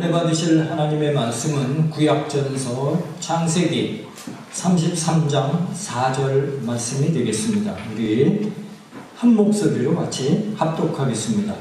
은혜 받으실 하나님의 말씀은 구약전서 창세기 33장 4절 말씀이 되겠습니다. 우리 한 목소리로 같이 합독하겠습니다.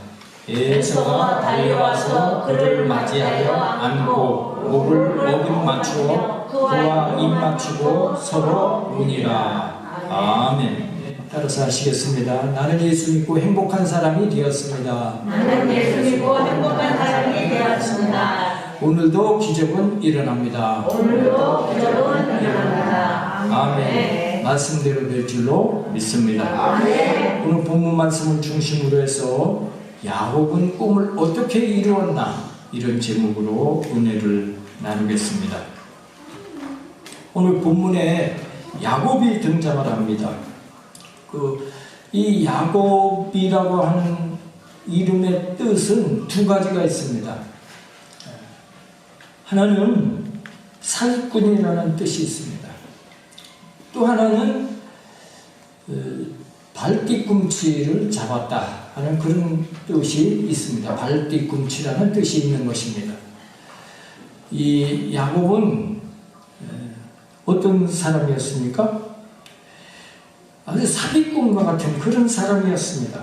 에서가 달려와서 그를 맞이하여 안고 목을 맞추어 그와 입 맞추고 서로 우니라. 아멘. 따라서 하시겠습니다. 나는 예수 믿고 행복한 사람이 되었습니다. 나는 예수 믿고 행복한 사람이 되었습니다. 오늘도 기적은 일어납니다. 오늘도 기적은 일어납니다. 아멘. 말씀대로 될 줄로 믿습니다. 아멘. 오늘 본문 말씀을 중심으로 해서 야곱은 꿈을 어떻게 이루었나, 이런 제목으로 은혜를 나누겠습니다. 오늘 본문에 야곱이 등장을 합니다. 이 야곱이라고 하는 이름의 뜻은 두 가지가 있습니다. 하나는 사기꾼이라는 뜻이 있습니다. 또 하나는 발뒤꿈치를 잡았다 하는 그런 뜻이 있습니다. 발뒤꿈치라는 뜻이 있는 것입니다. 이 야곱은 어떤 사람이었습니까? 아주 사기꾼과 같은 그런 사람이었습니다.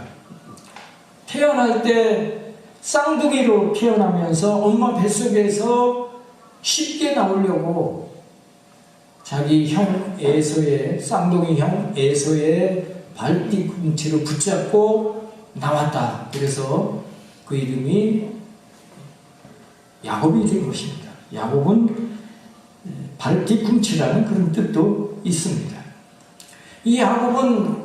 태어날 때 쌍둥이로 태어나면서 엄마 뱃속에서 쉽게 나오려고 자기 형 에서의, 쌍둥이 형 에서의 발뒤꿈치를 붙잡고 나왔다. 그래서 그 이름이 야곱이 된 것입니다. 야곱은 발뒤꿈치라는 그런 뜻도 있습니다. 이 야곱은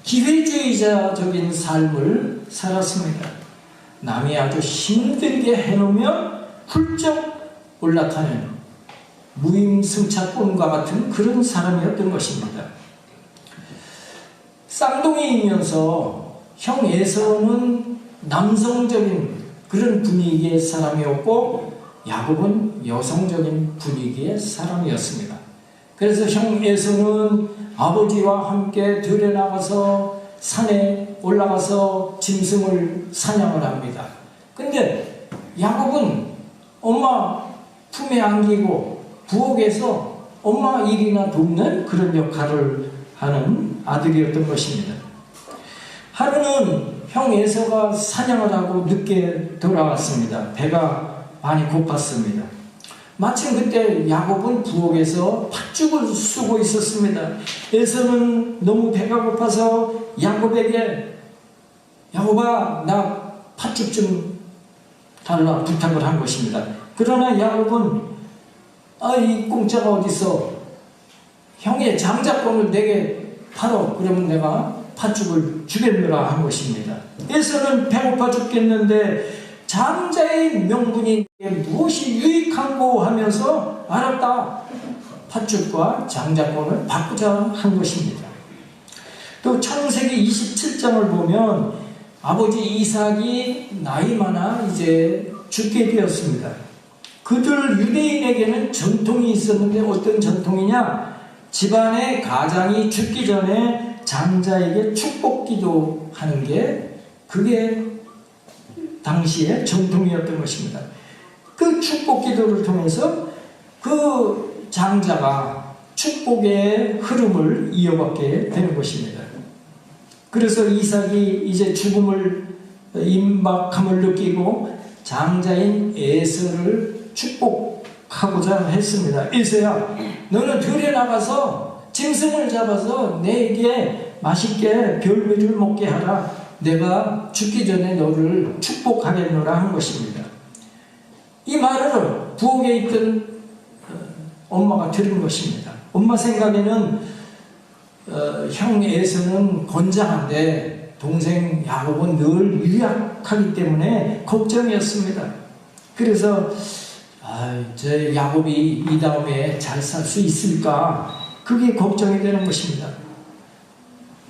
기회주의자적인 삶을 살았습니다. 남이 아주 힘들게 해놓으면 훌쩍 올라타는 무임승차꾼과 같은 그런 사람이었던 것입니다. 쌍둥이이면서 형 에서는 남성적인 그런 분위기의 사람이었고 야곱은 여성적인 분위기의 사람이었습니다. 그래서 형 에서는 아버지와 함께 들에 나가서 산에 올라가서 짐승을 사냥을 합니다. 근데 야곱은 엄마 품에 안기고 부엌에서 엄마 일이나 돕는 그런 역할을 하는 아들이었던 것입니다. 하루는 형 에서가 사냥을 하고 늦게 돌아왔습니다. 배가 많이 고팠습니다. 마침 그때 야곱은 부엌에서 팥죽을 쑤고 있었습니다. 에서는 너무 배가 고파서 야곱에게 야곱아, 나 팥죽 좀 달라 부탁을 한 것입니다. 그러나 야곱은 이 공짜가 어딨어? 형의 장자권을 내게 팔어. 그러면 내가 팥죽을 주겠노라 한 것입니다. 에서는 배고파 죽겠는데 장자의 명분이 무엇이 유익한고 하면서 알았다. 팥죽과 장자권을 바꾸자 한 것입니다. 또 창세기 27장을 보면 아버지 이삭이 나이 많아 이제 죽게 되었습니다. 그들 유대인에게는 전통이 있었는데 어떤 전통이냐? 집안의 가장이 죽기 전에 장자에게 축복기도 하는 게 그게 당시의 전통이었던 것입니다. 그 축복 기도를 통해서 그 장자가 축복의 흐름을 이어받게 되는 것입니다. 그래서 이삭이 이제 죽음을 임박함을 느끼고 장자인 에서를 축복하고자 했습니다. 에서야, 너는 들에 나가서 짐승을 잡아서 내게 맛있게 별미를 먹게 하라. 내가 죽기 전에 너를 축복하겠노라 한 것입니다. 이 말을 부엌에 있던 엄마가 들은 것입니다. 엄마 생각에는 형 에서는 건장한데 동생 야곱은 늘 유약하기 때문에 걱정이었습니다. 그래서 저 야곱이 이 다음에 잘 살 수 있을까, 그게 걱정이 되는 것입니다.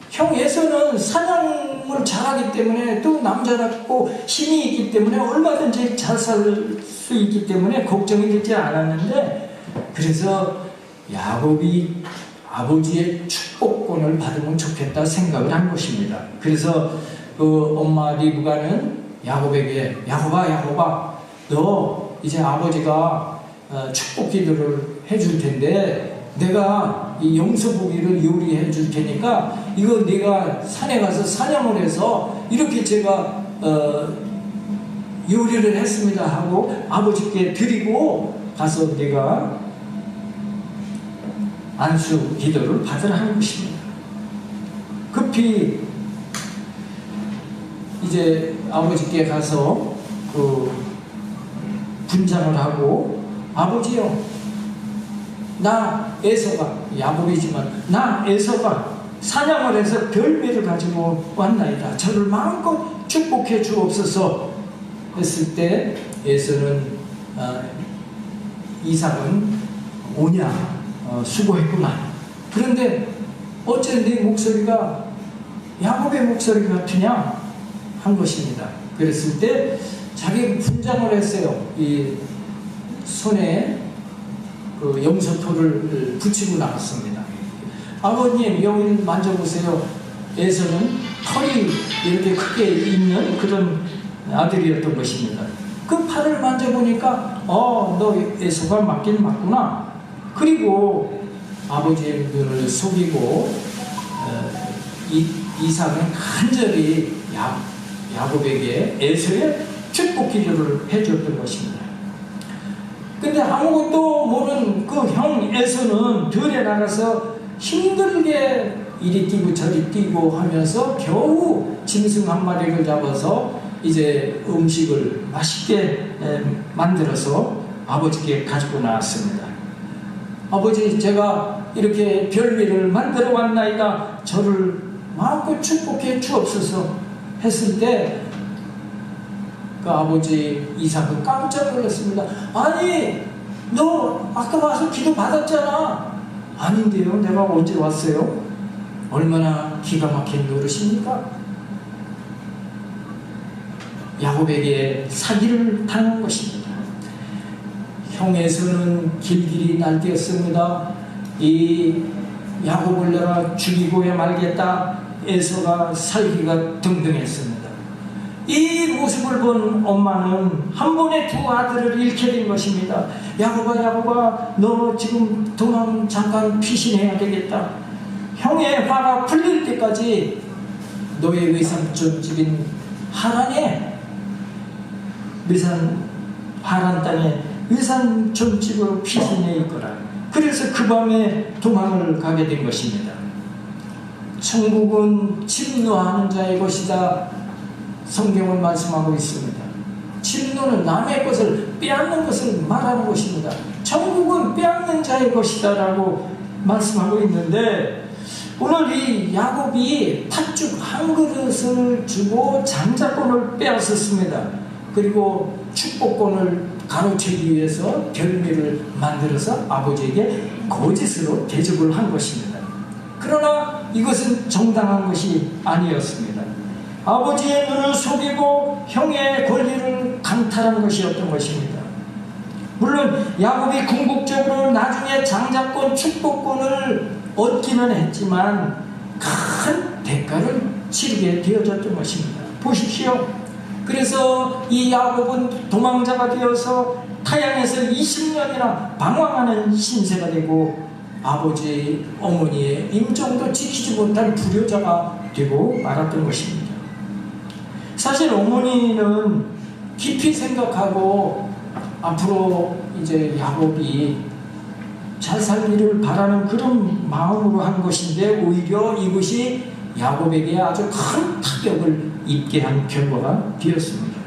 형 에서는 사냥을 잘하기 때문에 또 남자답고 힘이 있기 때문에 얼마든지 잘 살 수 있기 때문에 걱정이 되지 않았는데, 그래서 야곱이 아버지의 축복권을 받으면 좋겠다 생각을 한 것입니다. 그래서 그 엄마 리브가는 야곱에게 야곱아 너 이제 아버지가 축복 기도를 해줄 텐데 내가 이 용서고기를 요리해 줄 테니까 이거 내가 산에 가서 사냥을 해서 이렇게 제가 요리를 했습니다 하고 아버지께 드리고 가서 내가 안수 기도를 받으라 하는 것입니다. 급히 이제 아버지께 가서 그 분장을 하고 아버지요, 나 에서가 야곱이지만 나 에서가 사냥을 해서 별미를 가지고 왔나이다. 저를 마음껏 축복해 주옵소서 했을 때 에서는 이삭은 오냐 수고했구나. 그런데 어째 네 목소리가 야곱의 목소리 같으냐 한 것입니다. 그랬을 때 자기 분장을 했어요. 이 손에 그 염소토를 붙이고 나왔습니다. 아버님 여기 만져보세요. 에서는 털이 이렇게 크게 있는 그런 아들이었던 것입니다. 그 팔을 만져보니까 너 에서가 맞긴 맞구나. 그리고 아버지의 눈을 속이고 이삭은 간절히 야곱에게 에서의 축복 기도를 해줬던 것입니다. 근데 아무것도 모르는 그 형 에서는 들에 나가서 힘들게 이리 뛰고 저리 뛰고 하면서 겨우 짐승 한 마리를 잡아서 이제 음식을 맛있게 만들어서 아버지께 가지고 나왔습니다. 아버지, 제가 이렇게 별미를 만들어 왔나이다. 저를 마음껏 축복해 주옵소서 했을 때 그 아버지 이삭은 깜짝 놀랐습니다. 아니, 너 아까 와서 기도 받았잖아. 아닌데요, 내가 언제 왔어요? 얼마나 기가 막힌 노릇입니까? 야곱에게 사기를 당한 것입니다. 형에서는 길길이 날뛰었습니다. 이 야곱을 내가 죽이고야 말겠다. 에서가 살기가 등등했습니다. 이 모습을 본 엄마는 한 번에 두 아들을 잃게 된 것입니다. 야곱아, 너 지금 도망 잠깐 피신해야 되겠다. 형의 화가 풀릴 때까지 너의 외삼촌 집인 하란에 하란 땅에 외삼촌 집으로 피신해 있거라. 그래서 그 밤에 도망을 가게 된 것입니다. 천국은 침노하는 자의 것이다. 성경은 말씀하고 있습니다. 침노는 남의 것을 빼앗는 것을 말하는 것입니다. 천국은 빼앗는 자의 것이다 라고 말씀하고 있는데, 오늘 이 야곱이 팥죽 한 그릇을 주고 장자권을 빼앗았습니다. 그리고 축복권을 가로채기 위해서 별미를 만들어서 아버지에게 거짓으로 대접을 한 것입니다. 그러나 이것은 정당한 것이 아니었습니다. 아버지의 눈을 속이고 형의 권리를 강탈한 것이었던 것입니다. 물론 야곱이 궁극적으로 나중에 장자권, 축복권을 얻기는 했지만 큰 대가를 치르게 되어졌던 것입니다. 보십시오. 그래서 이 야곱은 도망자가 되어서 타향에서 20년이나 방황하는 신세가 되고 아버지, 어머니의 임종도 지키지 못한 불효자가 되고 말았던 것입니다. 사실 어머니는 깊이 생각하고 앞으로 이제 야곱이 잘 살기를 바라는 그런 마음으로 한 것인데 오히려 이것이 야곱에게 아주 큰 타격을 입게 한 결과가 되었습니다.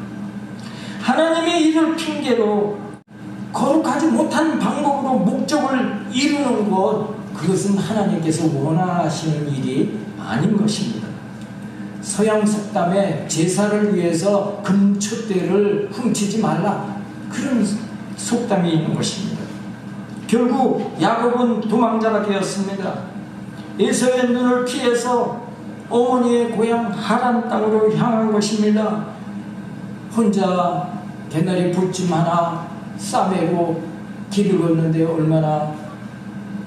하나님의 일을 핑계로 거룩하지 못한 방법으로 목적을 이루는 것, 그것은 하나님께서 원하시는 일이 아닌 것입니다. 서양 속담에 제사를 위해서 금촛대를 훔치지 말라, 그런 속담이 있는 것입니다. 결국 야곱은 도망자가 되었습니다. 에서의 눈을 피해서 어머니의 고향 하란 땅으로 향한 것입니다. 혼자 개나리 붓짐 하나 싸매고 길을 걷는데 얼마나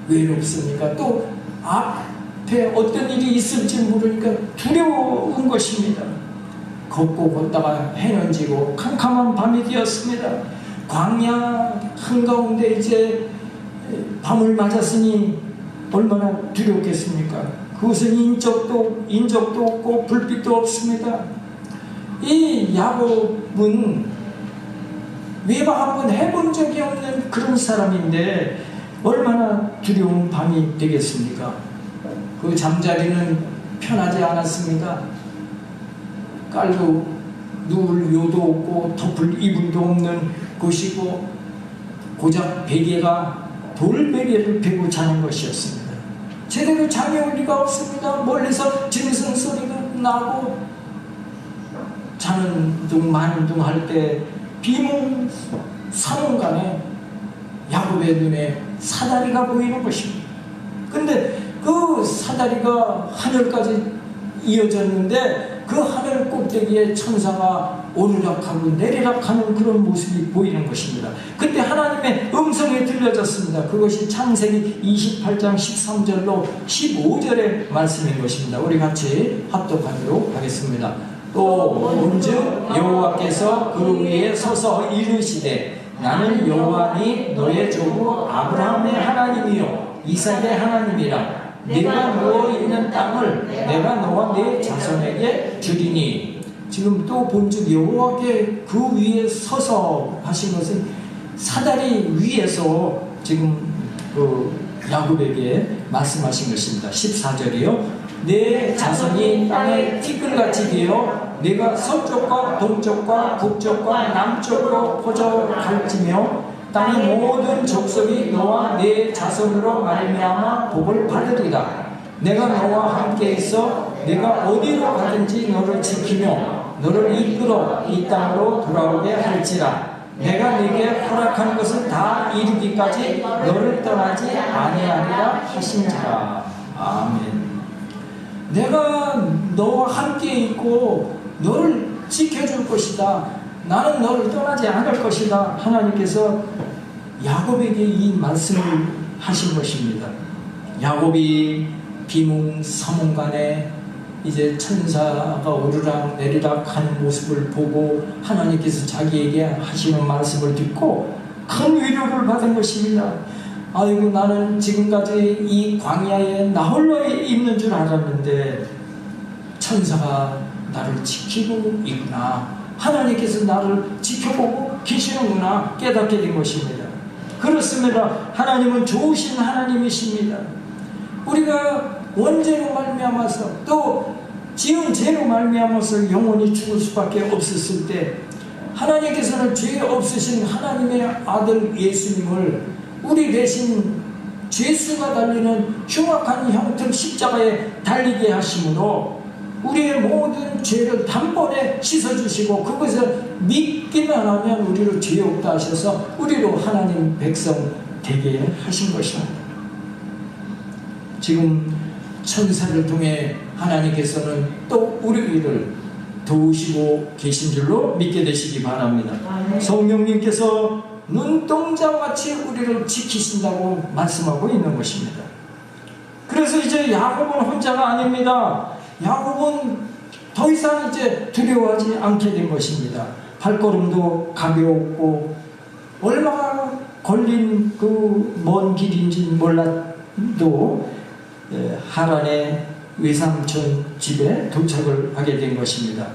외롭습니까? 또 앞에 어떤 일이 있을지 모르니까 두려운 것입니다. 걷고 걷다가 해는 지고 캄캄한 밤이 되었습니다. 광야 한가운데 이제 밤을 맞았으니 얼마나 두렵겠습니까? 그것은 인적도 없고 불빛도 없습니다. 이 야곱은 외박 한번 해본 적이 없는 그런 사람인데 얼마나 두려운 밤이 되겠습니까? 그 잠자리는 편하지 않았습니다. 깔도 누울 요도 없고 덮을 이불도 없는 곳이고 고작 베개가 돌베개를 베고 자는 것이었습니다. 제대로 잠이 올 리가 없습니다. 멀리서 짐승 소리가 나고 자는 둥 마는 둥 할 때 비몽사몽간에 야곱의 눈에 사다리가 보이는 것입니다. 근데 그 사다리가 하늘까지 이어졌는데 그 하늘 꼭대기에 천사가 오르락하고 내리락하는 그런 모습이 보이는 것입니다. 그때 하나님의 음성이 들려졌습니다. 그것이 창세기 28장 13절로 15절의 말씀인 것입니다. 우리 같이 합독하도록 하겠습니다. 또 온즉 여호와께서 그 위에 서서 이르시되 나는 여호와니 너의 조부 아브라함의 하나님이요 이삭의 하나님이라. 네가 누워있는 땅을 내가 너와 네 자손에게 주리니. 지금 또 본즉 여호와께 그 위에 서서 하신 것은 사다리 위에서 지금 그 야곱에게 말씀하신 것입니다. 14절이요. 내 자손이 땅에 티끌같이 되어 내가 서쪽과 동쪽과 북쪽과 남쪽으로 퍼져갈지며 땅의 모든 족속이 너와 내 자손으로 말미암아 복을 받으리라. 내가 너와 함께 있어 내가 어디로 가든지 너를 지키며 너를 이끌어 이 땅으로 돌아오게 할지라. 내가 네게 허락한 것을 다 이루기까지 너를 떠나지 아니하리라 하신지라. 아멘. 내가 너와 함께 있고 너를 지켜줄 것이다. 나는 너를 떠나지 않을 것이다. 하나님께서 야곱에게 이 말씀을 하신 것입니다. 야곱이 비몽사몽간에 이제 천사가 오르락 내리락 하는 모습을 보고 하나님께서 자기에게 하시는 말씀을 듣고 큰 위로를 받은 것입니다. 아이고, 나는 지금까지 이 광야에 나 홀로 있는 줄 알았는데 천사가 나를 지키고 있구나. 하나님께서 나를 지켜보고 계시는구나 깨닫게 된 것입니다. 그렇습니다. 하나님은 좋으신 하나님이십니다. 우리가 원죄로 말미암아서 또 지은 죄로 말미암아서 영원히 죽을 수밖에 없었을 때 하나님께서는 죄 없으신 하나님의 아들 예수님을 우리 대신 죄수가 달리는 흉악한 형틀 십자가에 달리게 하심으로 우리의 모든 죄를 단번에 씻어주시고 그것을 믿기만 하면 우리로 죄 없다 하셔서 우리로 하나님 백성 되게 하신 것입니다. 지금 천사를 통해 하나님께서는 또 우리를 도우시고 계신 줄로 믿게 되시기 바랍니다. 성령님께서 눈동자같이 우리를 지키신다고 말씀하고 있는 것입니다. 그래서 이제 야곱은 혼자가 아닙니다. 야곱은 더 이상 이제 두려워하지 않게 된 것입니다. 발걸음도 가벼웠고 얼마나 걸린 그 먼 길인지 몰라도 하란의 외삼촌 집에 도착을 하게 된 것입니다.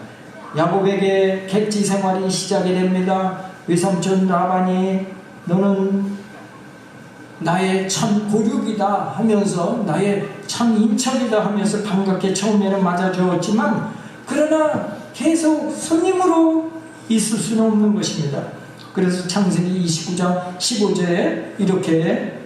야곱에게 객지 생활이 시작이 됩니다. 외삼촌 라반이 너는 나의 참 고륙이다 하면서 나의 참 인척이다 하면서 반갑게 처음에는 맞아주었지만 그러나 계속 스님으로 있을 수는 없는 것입니다. 그래서 창세기 29장 15절에 이렇게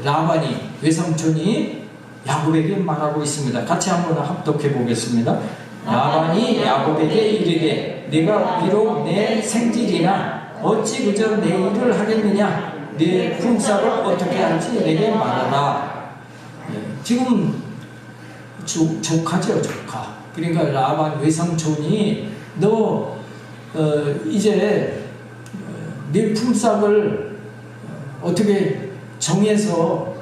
라반이 외삼촌이 야곱에게 말하고 있습니다. 같이 한번 합독해 보겠습니다. 라반이 야곱에게 이르되 네가 비록 내 생질이나 어찌 그저 내 일을 하겠느냐 네 품삯을 어떻게 할지 내게 말하라. 지금 조카죠, 조카. 그러니까 라반 외삼촌이 너 이제 네 품삯을 어떻게 정해서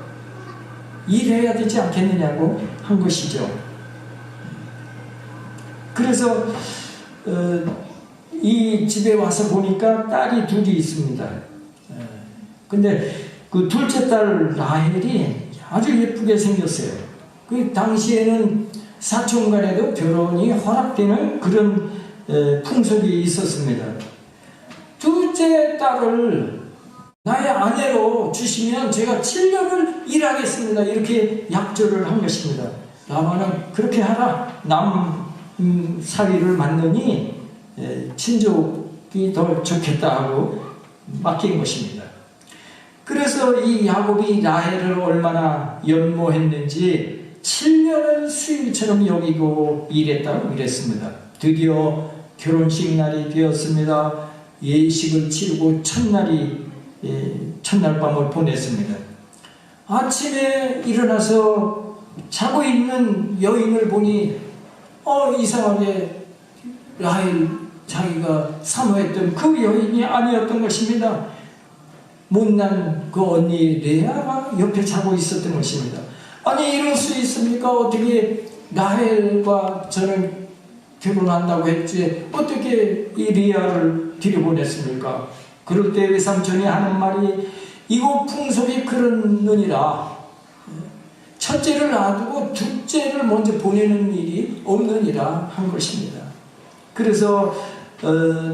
일해야 되지 않겠느냐고 한 것이죠. 그래서 이 집에 와서 보니까 딸이 둘이 있습니다. 근데 그 둘째 딸 라헬이 아주 예쁘게 생겼어요. 그 당시에는 사촌 간에도 결혼이 허락되는 그런 풍속이 있었습니다. 둘째 딸을 나의 아내로 주시면 제가 7년을 일하겠습니다. 이렇게 약조를 한 것입니다. 라반은 그렇게 하라. 남 사위를 만나니 친족이 더 좋겠다 하고 맡긴 것입니다. 그래서 이 야곱이 라헬을 얼마나 연모했는지 7년을 수일처럼 여기고 일했다고 이랬습니다. 드디어 결혼식 날이 되었습니다. 예식을 치르고 첫날 밤을 보냈습니다. 아침에 일어나서 자고 있는 여인을 보니 이상하게 라헬 자기가 사모했던 그 여인이 아니었던 것입니다. 못난 그 언니 레아가 옆에 자고 있었던 것입니다. 아니 이럴 수 있습니까? 어떻게 라헬과 저는 결혼한다고 했지 어떻게 이 레아를 들여보냈습니까? 그럴 때 외삼촌이 하는 말이 이곳 풍속이 그렇느니라 첫째를 놔두고 둘째를 먼저 보내는 일이 없느니라 한 것입니다. 그래서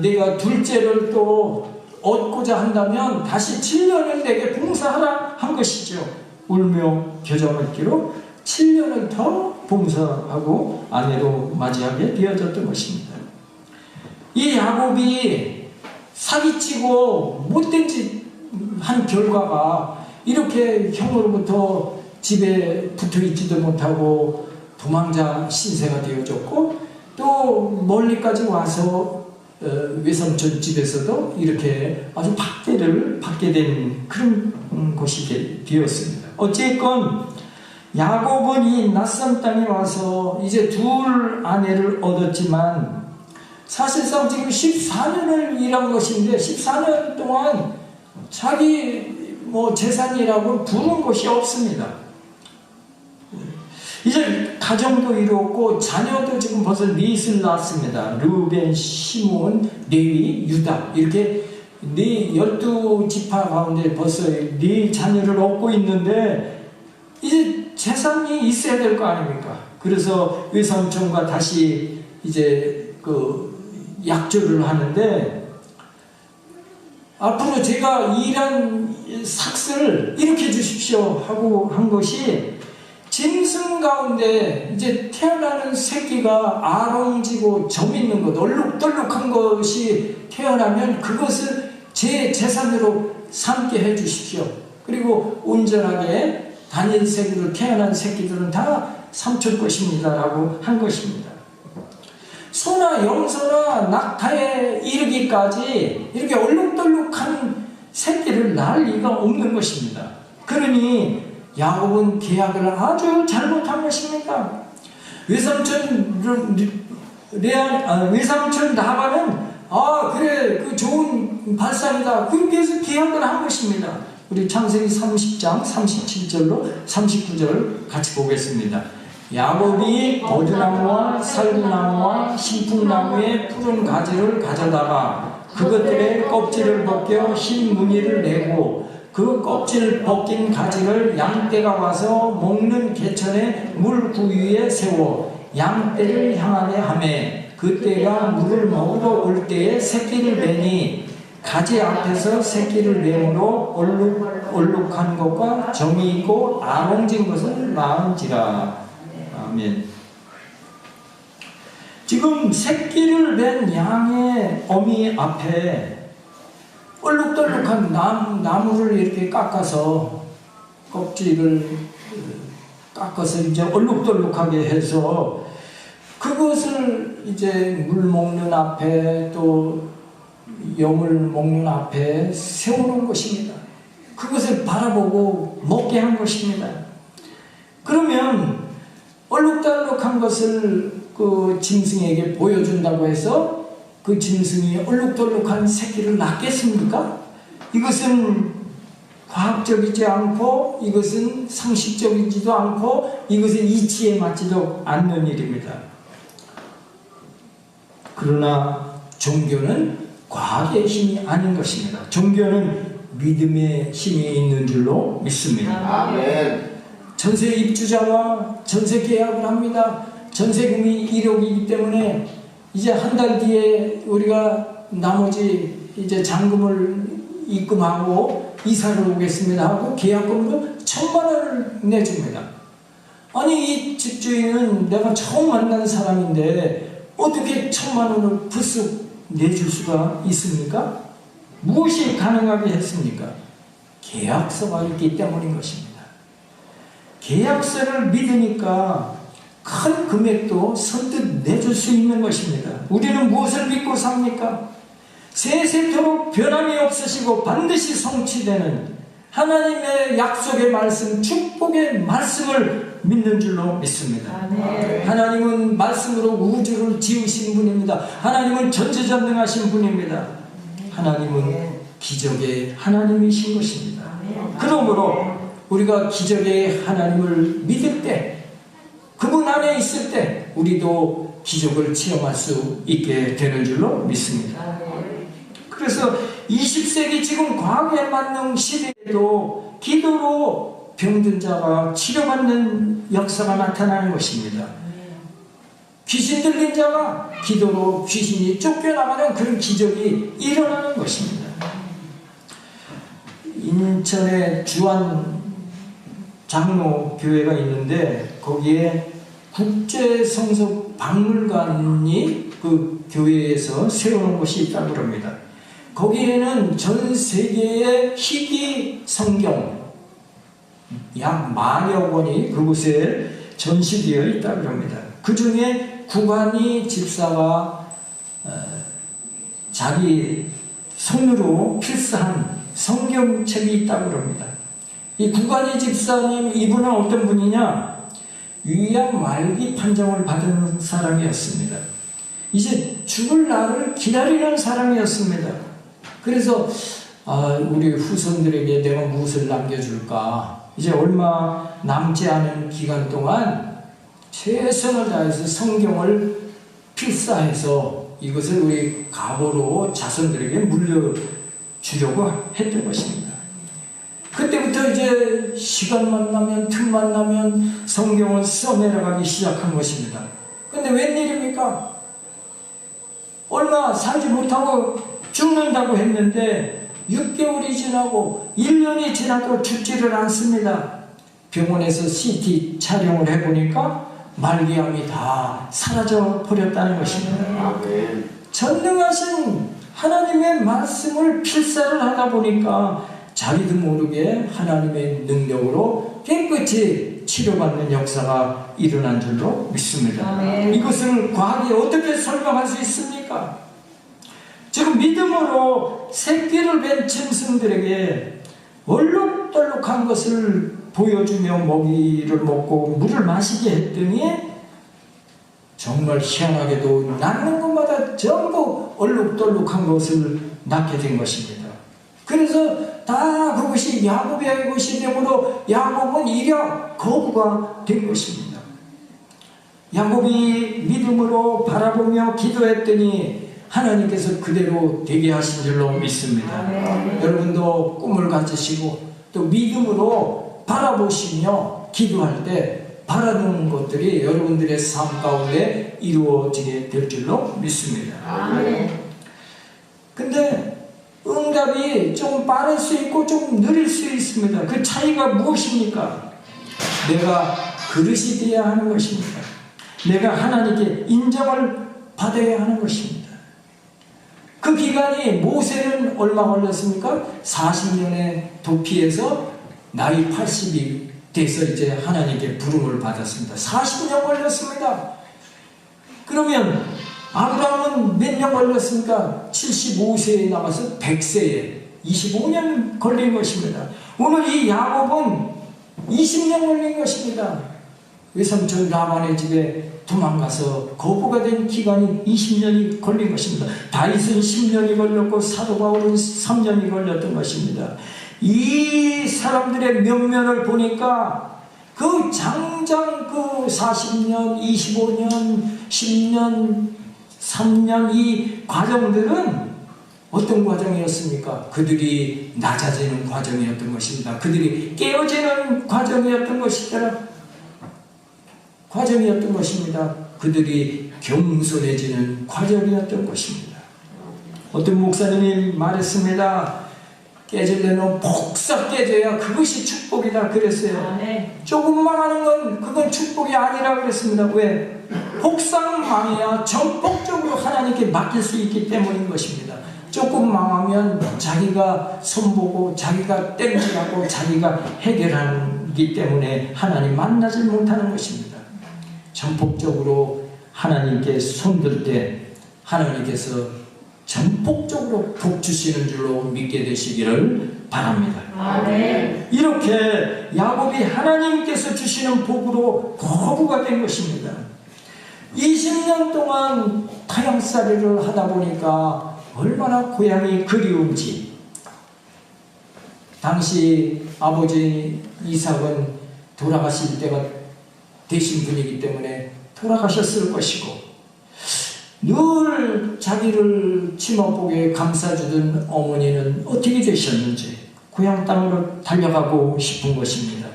내가 둘째를 또 얻고자 한다면 다시 7년을 내게 봉사하라 한 것이죠. 울며 겨자 먹기로 7년을 더 봉사하고 아내로 맞이하게 되어졌던 것입니다. 이 야곱이 사기치고 못된 짓 한 결과가 이렇게 형으로부터 집에 붙어있지도 못하고 도망자 신세가 되어졌고 또 멀리까지 와서 외삼촌 집에서도 이렇게 아주 박대를 받게 된 그런 것이 되었습니다. 어쨌건 야곱은 이 낯선 땅에 와서 이제 둘 아내를 얻었지만 사실상 지금 14년을 일한 것인데 14년 동안 자기 재산이라고 부른 것이 없습니다. 이제 가정도 이루었고 자녀도 지금 벌써 넷을 낳았습니다. 르벤, 시몬, 레위, 유다 이렇게 12지파 가운데 벌써 4자녀를 얻고 있는데 이제 재산이 있어야 될 거 아닙니까? 그래서 외삼촌과 다시 이제 그 약조를 하는데 앞으로 제가 일한 삭슬을 일으켜 주십시오 하고 한 것이 짐승 가운데 이제 태어나는 새끼가 아롱지고 점 있는 것, 얼룩덜룩한 것이 태어나면 그것을 제 재산으로 삼게 해 주십시오. 그리고 온전하게 단일 새끼로 태어난 새끼들은 다 삼촌 것입니다 라고 한 것입니다. 소나 염소나 낙타에 이르기까지 이렇게 얼룩덜룩한 새끼를 낳을 리가 없는 것입니다. 그러니 야곱은 계약을 아주 잘못한 것입니다. 외삼촌 라반은 그래 그 좋은 발상이다 그렇게 해서 계약을 한 것입니다. 우리 창세기 30장 37절로 39절 같이 보겠습니다. 야곱이 버드나무와 살구나무와 신풍나무의 푸른 가지를 가져다가 그것들의 껍질을 벗겨 흰 무늬를 내고 그 껍질 벗긴 가지를 양떼가 와서 먹는 개천의 물구유에 세워 양떼를 향하게 하매 그떼가 물을 먹으러 올 때에 새끼를 내니 가지 앞에서 새끼를 내므로 얼룩한 것과 점이 있고 아롱진 것을 낳은지라. 아멘. 지금 새끼를 낸 양의 어미 앞에 얼룩덜룩한 나무를 이렇게 깎아서 껍질을 깎아서 이제 얼룩덜룩하게 해서 그것을 이제 물 먹는 앞에 또 염을 먹는 앞에 세우는 것입니다. 그것을 바라보고 먹게 한 것입니다. 그러면 얼룩덜룩한 것을 그 짐승에게 보여준다고 해서 그 짐승이 얼룩덜룩한 새끼를 낳겠습니까? 이것은 과학적이지 않고 이것은 상식적이지도 않고 이것은 이치에 맞지도 않는 일입니다. 그러나 종교는 과학의 힘이 아닌 것입니다. 종교는 믿음의 힘이 있는 줄로 믿습니다. 아멘. 전세 입주자와 전세 계약을 합니다. 전세금이 1억이기 때문에 이제 한 달 뒤에 우리가 나머지 이제 잔금을 입금하고 이사를 오겠습니다 하고 계약금으로 1,000만 원을 내줍니다. 아니 이 집주인은 내가 처음 만난 사람인데 어떻게 1,000만 원을 불쑥 내줄 수가 있습니까? 무엇이 가능하게 했습니까? 계약서가 있기 때문인 것입니다. 계약서를 믿으니까 큰 금액도 선뜻 내줄 수 있는 것입니다. 우리는 무엇을 믿고 삽니까? 세세토록 변함이 없으시고 반드시 성취되는 하나님의 약속의 말씀, 축복의 말씀을 믿는 줄로 믿습니다. 하나님은 말씀으로 우주를 지으신 분입니다. 하나님은 전지전능하신 분입니다. 하나님은 기적의 하나님이신 것입니다. 그러므로 우리가 기적의 하나님을 믿을 때, 그분 안에 있을 때 우리도 기적을 체험할 수 있게 되는 줄로 믿습니다. 그래서 20세기 지금 과거의 만능 시대에도 기도로 병든 자가 치료받는 역사가 나타나는 것입니다. 귀신 들린 자가 기도로 귀신이 쫓겨나가는 그런 기적이 일어나는 것입니다. 인천에 주안 장로 교회가 있는데 거기에 국제성서 박물관이 그 교회에서 세우는 곳이 있다고 합니다. 거기에는 전 세계의 희귀 성경 약 10,000여 권이 그곳에 전시되어 있다고 합니다. 그 중에 구간이 집사가 자기 손으로 필사한 성경책이 있다고 합니다. 이 구간이 집사님, 이분은 어떤 분이냐? 유양 말기 판정을 받은 사람이었습니다. 이제 죽을 날을 기다리는 사람이었습니다. 그래서 우리 후손들에게 내가 무엇을 남겨줄까? 이제 얼마 남지 않은 기간 동안 최선을 다해서 성경을 필사해서 이것을 우리 가보로 자손들에게 물려주려고 했던 것입니다. 그때부터 이제 시간만 나면 틈만 나면 성경을 써내려가기 시작한 것입니다. 근데 웬일입니까? 얼마 살지 못하고 죽는다고 했는데 6개월이 지나고 1년이 지나도 죽지를 않습니다. 병원에서 CT 촬영을 해보니까 말기암이 다 사라져 버렸다는 것입니다. 전능하신 하나님의 말씀을 필사를 하다 보니까 자기도 모르게 하나님의 능력으로 깨끗이 치료받는 역사가 일어난 줄로 믿습니다. 이것을 과학이 어떻게 설명할 수 있습니까? 지금 믿음으로 새끼를 뵌 짐승들에게 얼룩덜룩한 것을 보여주며 먹이를 먹고 물을 마시게 했더니 정말 희한하게도 낳는 것마다 전부 얼룩덜룩한 것을 낳게 된 것입니다. 그래서 다 그것이 야곱의 것이 되므로 야곱은 이려 거부가 된 것입니다. 야곱이 믿음으로 바라보며 기도했더니 하나님께서 그대로 되게 하신 줄로 믿습니다. 여러분도 꿈을 가지시고 또 믿음으로 바라보시며 기도할 때 바라는 것들이 여러분들의 삶 가운데 이루어지게 될 줄로 믿습니다. 근데 응답이 좀 빠를 수 있고 좀 느릴 수 있습니다. 그 차이가 무엇입니까? 내가 그릇이 되어야 하는 것입니다. 내가 하나님께 인정을 받아야 하는 것입니다. 그 기간이 모세는 얼마 걸렸습니까? 40년의 도피에서 나이 80이 돼서 이제 하나님께 부름을 받았습니다. 40년 걸렸습니다. 그러면 아브라함은 몇 년 걸렸습니까? 75세에 나가서 100세에 25년 걸린 것입니다. 오늘 이 야곱은 20년 걸린 것입니다. 외삼촌 라반의 집에 도망가서 거부가 된 기간이 20년이 걸린 것입니다. 다윗은 10년이 걸렸고 사도 바울은 3년이 걸렸던 것입니다. 이 사람들의 면면을 보니까 그 장장 그 40년, 25년, 10년, 3년 이 과정들은 어떤 과정이었습니까? 그들이 낮아지는 과정이었던 것입니다. 그들이 깨어지는 과정이었던 것입니다. 그들이 겸손해지는 과정이었던 것입니다. 어떤 목사님이 말했습니다. 깨질래는 폭삭 깨져야 그것이 축복이다 그랬어요. 조금 망하는 건 그건 축복이 아니라 그랬습니다. 왜? 폭삭 망해야 전폭적으로 하나님께 맡길 수 있기 때문인 것입니다. 조금 망하면 자기가 손보고 자기가 땜질하고 자기가 해결하기 때문에 하나님 만나지 못하는 것입니다. 전폭적으로 하나님께 손들 때 하나님께서 전폭적으로 복 주시는 줄로 믿게 되시기를 바랍니다. 아멘. 이렇게 야곱이 하나님께서 주시는 복으로 거부가 된 것입니다. 20년 동안 타향살이를 하다 보니까 얼마나 고향이 그리운지, 당시 아버지 이삭은 돌아가실 때가 되신 분이기 때문에 돌아가셨을 것이고, 늘 자기를 치마복에 감싸주던 어머니는 어떻게 되셨는지 고향 땅으로 달려가고 싶은 것입니다.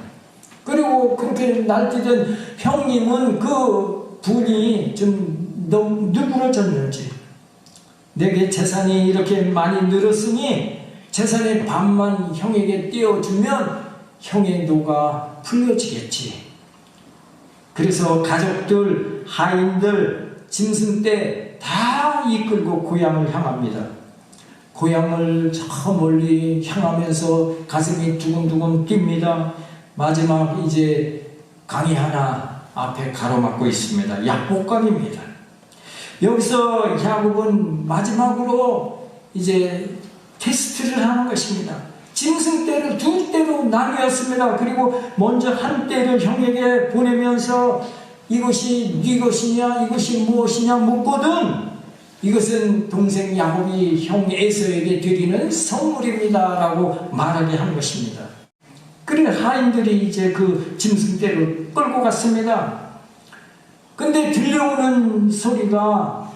그리고 그렇게 날뛰던 형님은 그 분이 좀 너무 누그러졌는지, 내게 재산이 이렇게 많이 늘었으니 재산의 반만 형에게 떼어주면 형의 노가 풀려지겠지. 그래서 가족들, 하인들, 짐승 떼 다 이끌고 고향을 향합니다. 고향을 저 멀리 향하면서 가슴이 두근두근 뜁니다. 마지막 이제 강이 하나 앞에 가로막고 있습니다. 약복강입니다. 여기서 야곱은 마지막으로 이제 테스트를 하는 것입니다. 짐승 떼를 두 떼로 나뉘었습니다. 그리고 먼저 한 떼를 형에게 보내면서 이것이 네 것이냐, 이것이 무엇이냐 묻거든 이것은 동생 야곱이 형 에서에게 드리는 선물입니다 라고 말하게 한 것입니다. 그래 하인들이 이제 그 짐승떼를 끌고 갔습니다. 근데 들려오는 소리가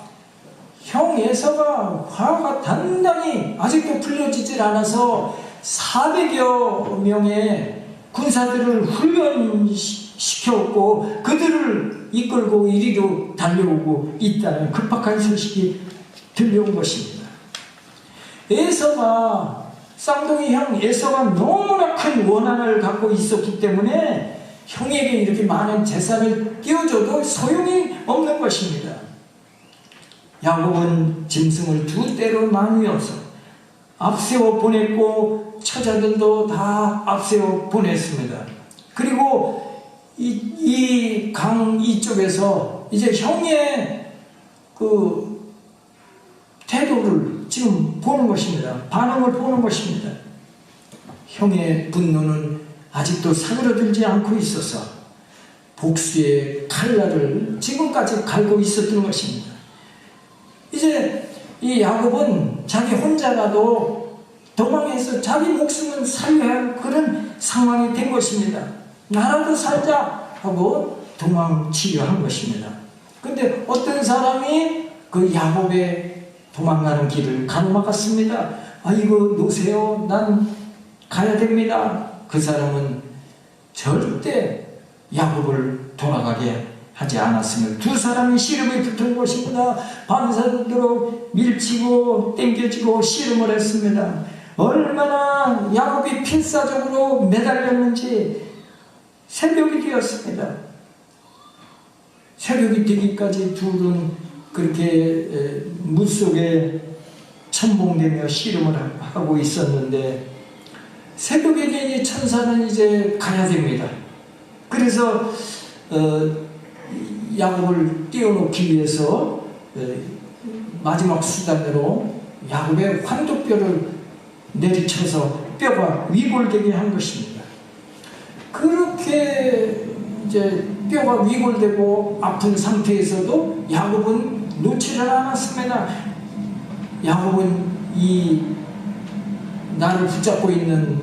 형 에서가 화가 단단히 아직도 풀려지질 않아서 400여 명의 군사들을 훈련시켰고 그들을 이끌고 이리로 달려오고 있다는 급박한 소식이 들려온 것입니다. 에서가, 쌍둥이 형 에서가 너무나 큰 원한을 갖고 있었기 때문에 형에게 이렇게 많은 재산을 띄워줘도 소용이 없는 것입니다. 야곱은 짐승을 두 떼로 나누어서 앞세워 보냈고 처자들도 다 앞세워 보냈습니다. 그리고 이 강 이쪽에서 이제 형의 그 태도를 지금 보는 것입니다. 반응을 보는 것입니다. 형의 분노는 아직도 사그러들지 않고 있어서 복수의 칼날을 지금까지 갈고 있었던 것입니다. 이제 이 야곱은 자기 혼자라도 도망해서 자기 목숨을 살려야 할 그런 상황이 된 것입니다. 나라도 살자 하고 도망치려 한 것입니다. 근데 어떤 사람이 그 야곱의 도망가는 길을 가로막았습니다. 이거 놓으세요. 난 가야 됩니다. 그 사람은 절대 야곱을 돌아가게 하지 않았으며 두 사람이 씨름에 붙은 것입니다. 밤새도록 밀치고 땡겨지고 씨름을 했습니다. 얼마나 야곱이 필사적으로 매달렸는지 새벽이 되었습니다. 새벽이 되기까지 둘은 그렇게 물속에 첨봉되며 씨름을 하고 있었는데 새벽에 되니 천사는 이제 가야 됩니다. 그래서 야곱을 띄워놓기 위해서 마지막 수단으로 야곱의 환도뼈를 내리쳐서 뼈가 위골되게 한 것입니다. 그렇게 이제 뼈가 위골되고 아픈 상태에서도 야곱은 놓지를 않았습니다. 야곱은 이 나를 붙잡고 있는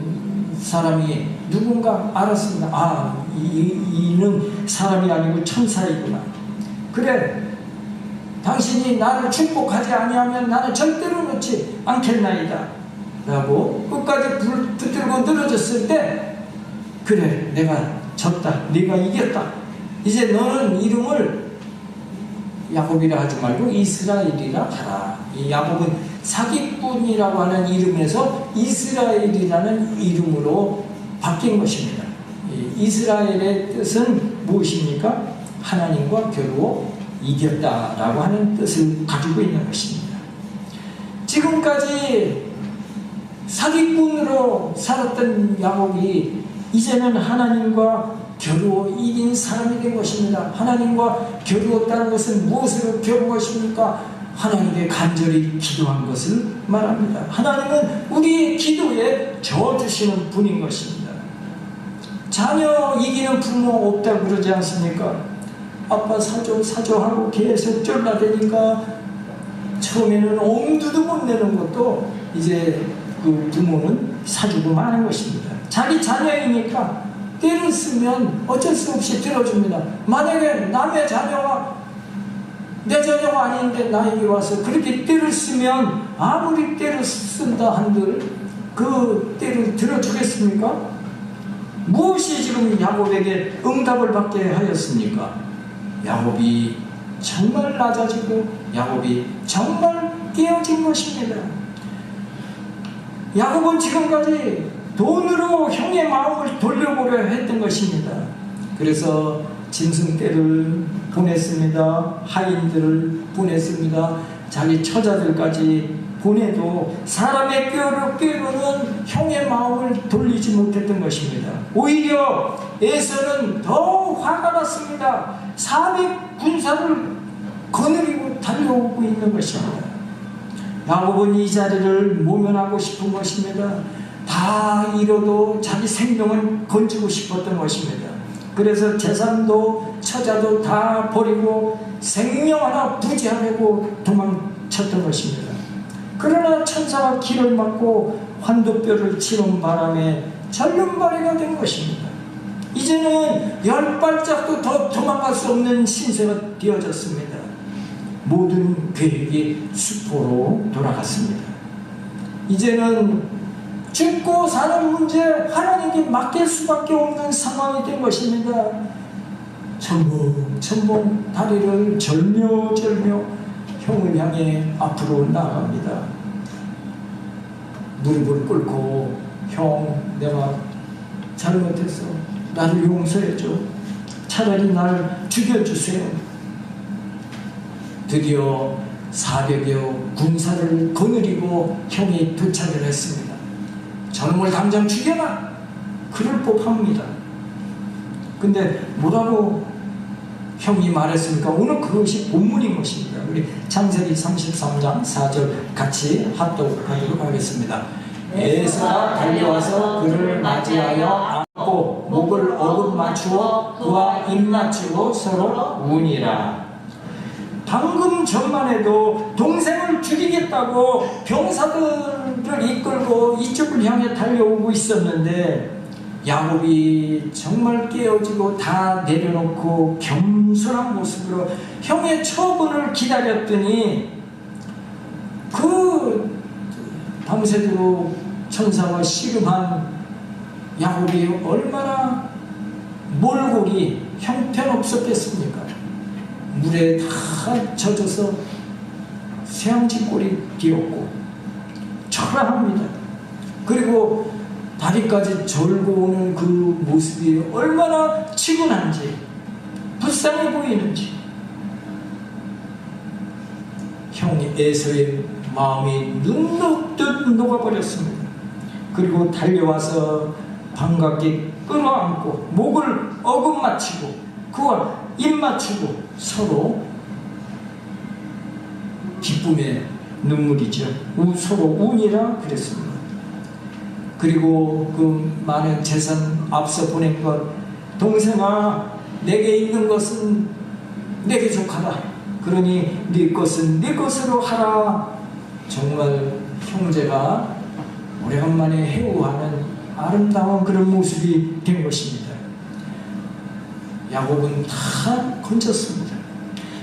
사람이 누군가 알았습니다. 이는 사람이 아니고 천사이구나. 그래, 당신이 나를 축복하지 아니하면 나는 절대로 놓지 않겠나이다 라고 끝까지 붙들고 늘어졌을 때, 그래 내가 졌다, 네가 이겼다, 이제 너는 이름을 야곱이라 하지 말고 이스라엘이라 하라. 이 야곱은 사기꾼이라고 하는 이름에서 이스라엘이라는 이름으로 바뀐 것입니다. 이 이스라엘의 뜻은 무엇입니까? 하나님과 겨루어 이겼다라고 하는 뜻을 가지고 있는 것입니다. 지금까지 사기꾼으로 살았던 야곱이 이제는 하나님과 겨루어 이긴 사람이 된 것입니다. 하나님과 겨루었다는 것은 무엇으로 겨룬 것입니까? 하나님께 간절히 기도한 것을 말합니다. 하나님은 우리의 기도에 저어주시는 분인 것입니다. 자녀 이기는 부모 없다고 그러지 않습니까? 아빠 사줘 하고 계속 쫄라대니까 처음에는 엄두도 못 내는 것도 이제 그 부모는 사주고 마는 것입니다. 자기 자녀이니까 때를 쓰면 어쩔 수 없이 들어줍니다. 만약에 남의 자녀가 내 자녀가 아닌데 나에게 와서 그렇게 때를 쓰면 아무리 때를 쓴다 한들 그 때를 들어주겠습니까? 무엇이 지금 야곱에게 응답을 받게 하였습니까? 야곱이 정말 낮아지고 야곱이 정말 깨어진 것입니다. 야곱은 지금까지 돈으로 형의 마음을 돌려보려 했던 것입니다. 그래서 짐승떼를 보냈습니다. 하인들을 보냈습니다. 자기 처자들까지 보내도 사람의 뼈를 꿰고는 형의 마음을 돌리지 못했던 것입니다. 오히려 에서는 더 화가 났습니다. 400군사를 거느리고 달려오고 있는 것입니다. 야곱은 이 자리를 모면하고 싶은 것입니다. 다 잃어도 자기 생명을 건지고 싶었던 것입니다. 그래서 재산도 처자도 다 버리고 생명 하나 부지하려고 도망쳤던 것입니다. 그러나 천사가 길을 막고 환도뼈를 치는 바람에 절름발이가 된 것입니다. 이제는 10발짝도 더 도망갈 수 없는 신세가 되어졌습니다. 모든 계획이 수포로 돌아갔습니다. 이제는 죽고 사는 문제 하나님께 맡길 수밖에 없는 상황이 된 것입니다. 첨벙첨벙 다리를 절묘절묘 형을 향해 앞으로 나아갑니다. 무릎을 꿇고 형 내가 잘못했어. 나를 용서해줘. 차라리 나를 죽여주세요. 드디어 400여 군사를 거느리고 형이 도착을 했습니다. 저놈을 당장 죽여라! 그럴 법합니다. 근데 뭐라고 형이 말했습니까? 오늘 그것이 본문인 것입니다. 우리 창세기 33장 4절 같이 합독하도록 하겠습니다. 에서가 달려와서 그를 맞이하여 안고 목을 어긋 맞추어 그와 입 맞추고 서로 우니라. 방금 전만 해도 동생을 죽이겠다고 병사들을 이끌고 이쪽을 향해 달려오고 있었는데 야곱이 정말 깨어지고 다 내려놓고 겸손한 모습으로 형의 처분을 기다렸더니 그 밤새도록 천사가 씨름한 야곱이 얼마나 몰골이 형편없었겠습니까? 물에 다 젖어서 새앙쥐 꼴이 되었고 초라합니다. 그리고 다리까지 절고 오는 그 모습이 얼마나 치근한지 불쌍해 보이는지 형이 에서의 마음이 눈 녹듯 녹아버렸습니다. 그리고 달려와서 반갑게 끌어안고 목을 어긋 맞추고 그와 입 맞추고 서로 기쁨의 눈물이죠. 서로 운이라 그랬습니다. 그리고 그 많은 재산 앞서 보낸 것, 동생아 내게 있는 것은 내게 족하다. 그러니 네 것은 네 것으로 하라. 정말 형제가 오래간만에 해오하는 아름다운 그런 모습이 된 것입니다. 야곱은 다 건졌습니다.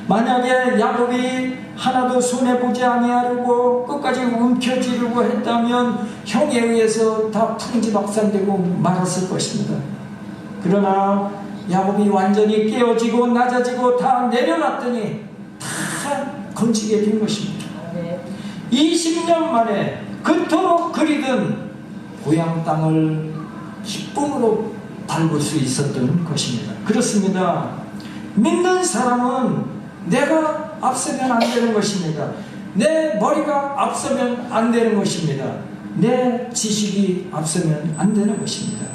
만약에 야곱이 하나도 손해보지 아니하려고 끝까지 움켜쥐려고 했다면 형에 의해서 다 풍지박산되고 말았을 것입니다. 그러나 야곱이 완전히 깨어지고 낮아지고 다 내려놨더니 다 건지게 된 것입니다. 20년 만에 그토록 그리던 고향 땅을 기쁨으로 밟을 수 있었던 것입니다. 그렇습니다. 믿는 사람은 내가 앞서면 안 되는 것입니다. 내 머리가 앞서면 안 되는 것입니다. 내 지식이 앞서면 안 되는 것입니다.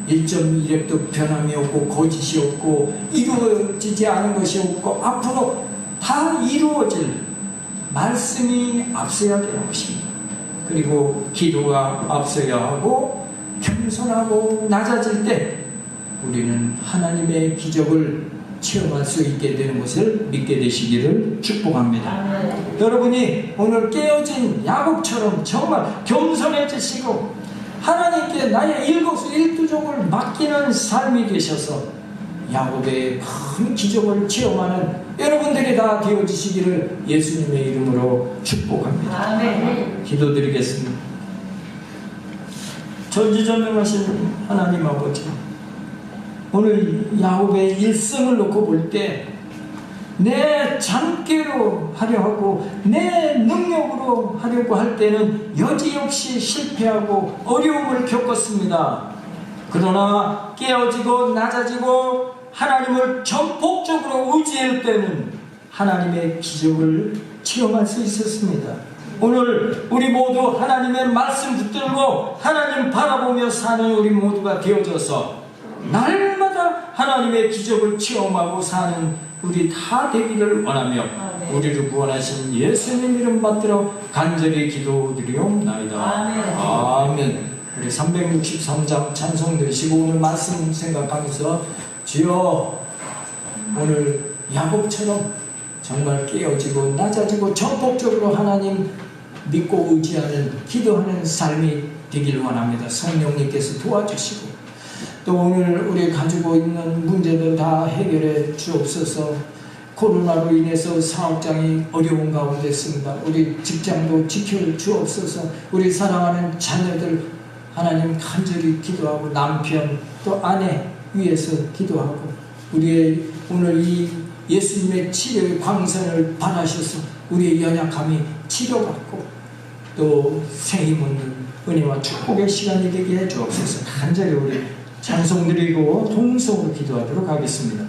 1.1획도 변함이 없고 거짓이 없고 이루어지지 않은 것이 없고 앞으로 다 이루어질 말씀이 앞서야 되는 것입니다. 그리고 기도가 앞서야 하고 겸손하고 낮아질 때 우리는 하나님의 기적을 체험할 수 있게 되는 것을 믿게 되시기를 축복합니다. 여러분이 오늘 깨어진 야곱처럼 정말 겸손해지시고 하나님께 나의 일거수일투족을 맡기는 삶이 되셔서 야곱의 큰 기적을 체험하는 여러분들이 다 되어지시기를 예수님의 이름으로 축복합니다. 아멘. 기도드리겠습니다. 전지전능하신 하나님 아버지, 오늘 야곱의 일생을 놓고 볼 때 내 잠깨로 하려 하고 내 능력으로 하려고 할 때는 여지없이 실패하고 어려움을 겪었습니다. 그러나 깨어지고 낮아지고 하나님을 전폭적으로 의지할 때는 하나님의 기적을 체험할 수 있었습니다. 오늘 우리 모두 하나님의 말씀 붙들고 하나님 바라보며 사는 우리 모두가 되어져서 날마다 하나님의 기적을 체험하고 사는 우리 다 되기를 원하며 우리를 구원하신 예수님 이름 받들어 간절히 기도드리옵나이다. 아멘. 우리 363장 찬송 드리시고 오늘 말씀 생각하면서 주여 오늘 야곱처럼 정말 깨어지고 낮아지고 전폭적으로 하나님 믿고 의지하는 기도하는 삶이 되기를 원합니다. 성령님께서 도와주시고 또 오늘 우리 가지고 있는 문제들 다 해결해 주옵소서. 코로나로 인해서 사업장이 어려운 가운데 있습니다. 우리 직장도 지켜 주옵소서. 우리 사랑하는 자녀들 하나님 간절히 기도하고 남편 또 아내 위해서 기도하고 우리의 오늘 이 예수님의 치료의 광선을 바라셔서 우리의 연약함이 치료받고 또 생임 얻는 은혜와 축복의 시간이 되게 해 주옵소서. 간절히 우리 찬송 드리고 동성으로 기도하도록 하겠습니다.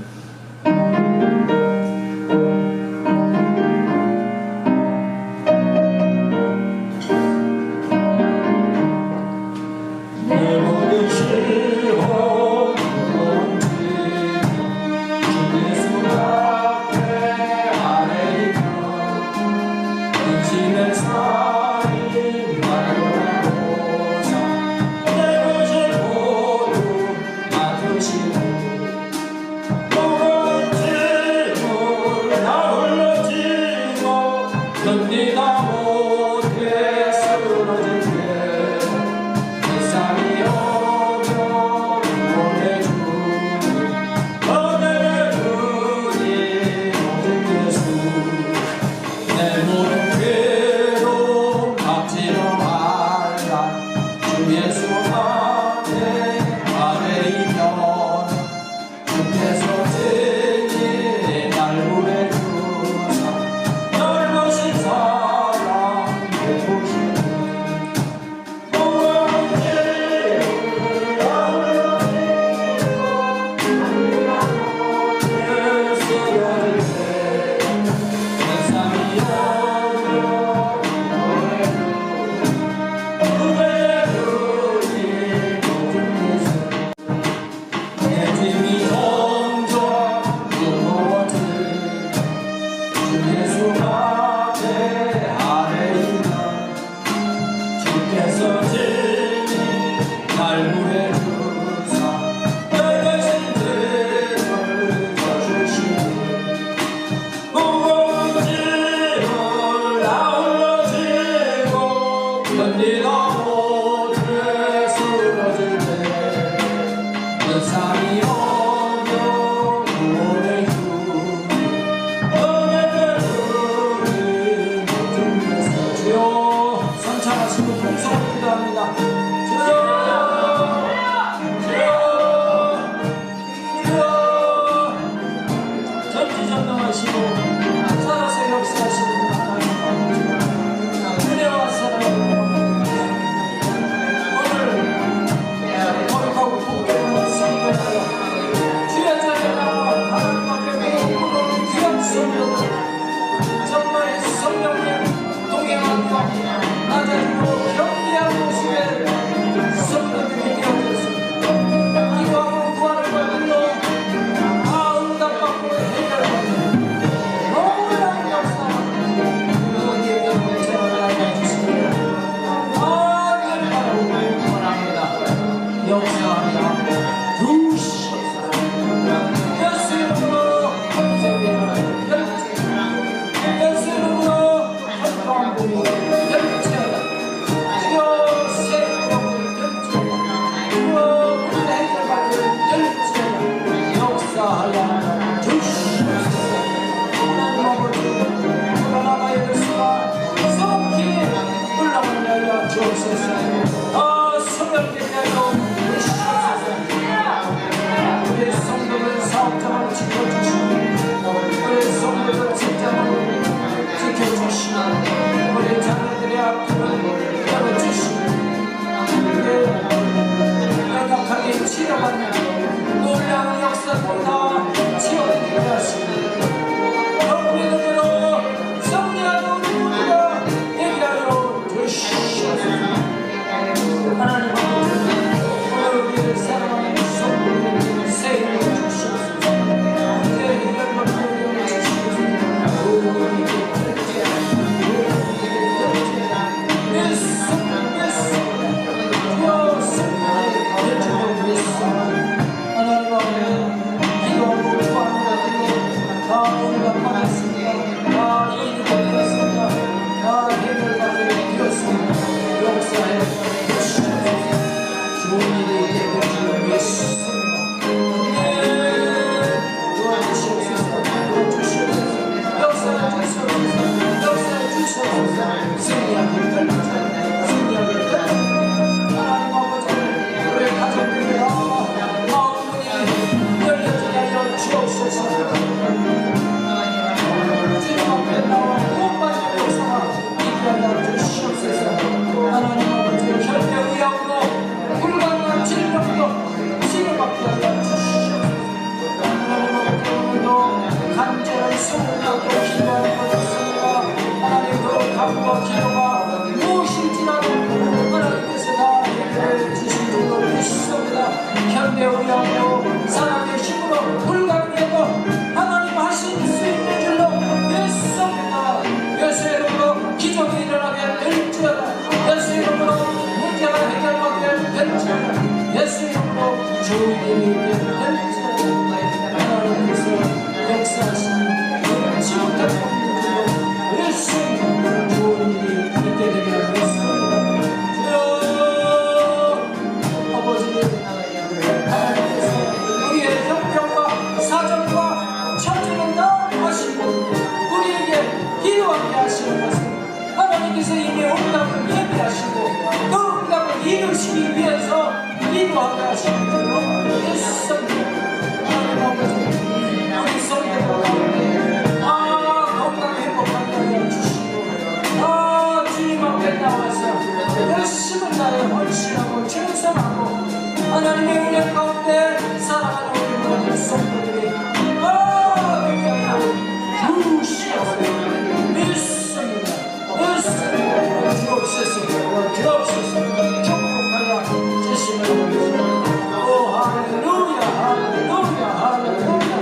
낮아지고 경미한 모습에 성도들이 되어졌습니다. 기도하고 구하는 것들로 다 응답받고 해결받는 놀라운 역사 우리에게 제발 알려주시기를 간절히 원합니다. 역사하며 주시옵소서. 예수 이름으로 예수 이름으로 혈통한 분이 결제하다. 주여 세력을 결제하다. 주여 우리의 해결받을 결제하다. 역사하여 주시옵소서. 하나님 아버지 불어나가야 될 수가 속히 불러가게 하여 주옵소서. 성령께 하여 주시옵소서. 우리 성도들 사업장을 지켜주시고 우리 성도들 직장을 지켜주시고 우리 자녀들의 앞길을 열어주시고 연약하게 치료받는 놀라운 역사보다 지원하게 하시고 우리 눈으로 성령으로 우리 모두가 되게 하여 주시옵소서. 하나님 오늘 우리를 사랑하는 성도들 세임을 주시옵소서. 우리의 해결받고 주시옵소서. 우리에게 하나님 앞에 기도하고 구하는 다 응답받았습니다. 다 이익이 되었습니다. 다 해결받게 되었습니다. 역사에 주시옵소서. 좋은 일이 되게 주여 믿습니다. 도와주시옵소서. 도와주시옵소서. 역사에 주시옵소서. 역사에 주시옵소서. 승리하게 결정하여 승리하게 결정하여 하나님 아버지 우리 가족들이 다 마음문이 열려지게 하여 주옵소서. 주님 앞에 나와 구원받는 역사가 있게 하여 주시옵소서. 하나님 아버지 혈병의학으로 불가능한 질병도 치료받게 하여 주시옵소서. 하나님 아버지 오늘도 간절한 소원하고 기도하는 것이었습니다. 하나님 그 감과 기도가 무엇일지라도 하나님께서 다 해결해 주신 줄로 믿습니다. 현대의학으로 사람의 힘으로 불가능해도 하나님 하실 수 있는 줄로 믿습니다. 예수 이름으로 기적이 일어나게 될지어다. 예수 이름으로 문제가 해결받게 될지어다. 예수 이름으로 좋은 일이 있게 될지어다. 하나님께서 역사하시는 그 지옥할 수 없는 줄로 예수 이름으로 좋은 일이 있게 되게 하겠습니다. 주여 아버지 하나님께서 우리의 형편과 사정과 처지를 다 하시고 우리에게 기도하게 하시는 것은 하나님께서 이미 응답을 예비하시고 그 응답을 이루시기 위해서 기도하게 하시는 줄로 믿습니다. 하나님 아버지 우리 성도들 가운데 건강 행복하게 하여 주시고 주님 앞에 나와서 열심을 다해 헌신하고 충성하고 하나님의 은혜 가운데 살아가는 우리 모든 성도들이 되게 하여 주시옵소서. 믿습니다. 주옵소서. 축복하여 주시면 됩니다. 오 할렐루야 할렐루야 할렐루야.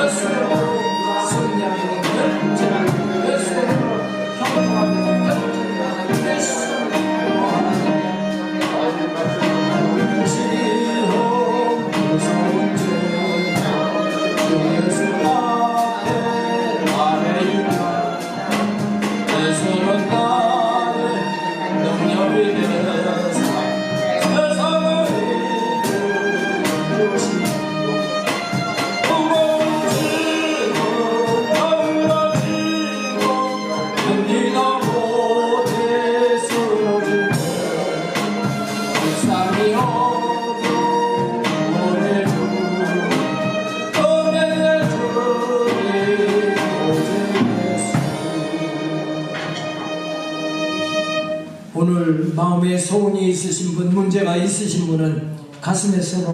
예수님으로 승리하는 결정 예수님으로 형통하는 결정 예수님으로 오늘 마음에 소원이 있으신 분, 문제가 있으신 분은 가슴에 손을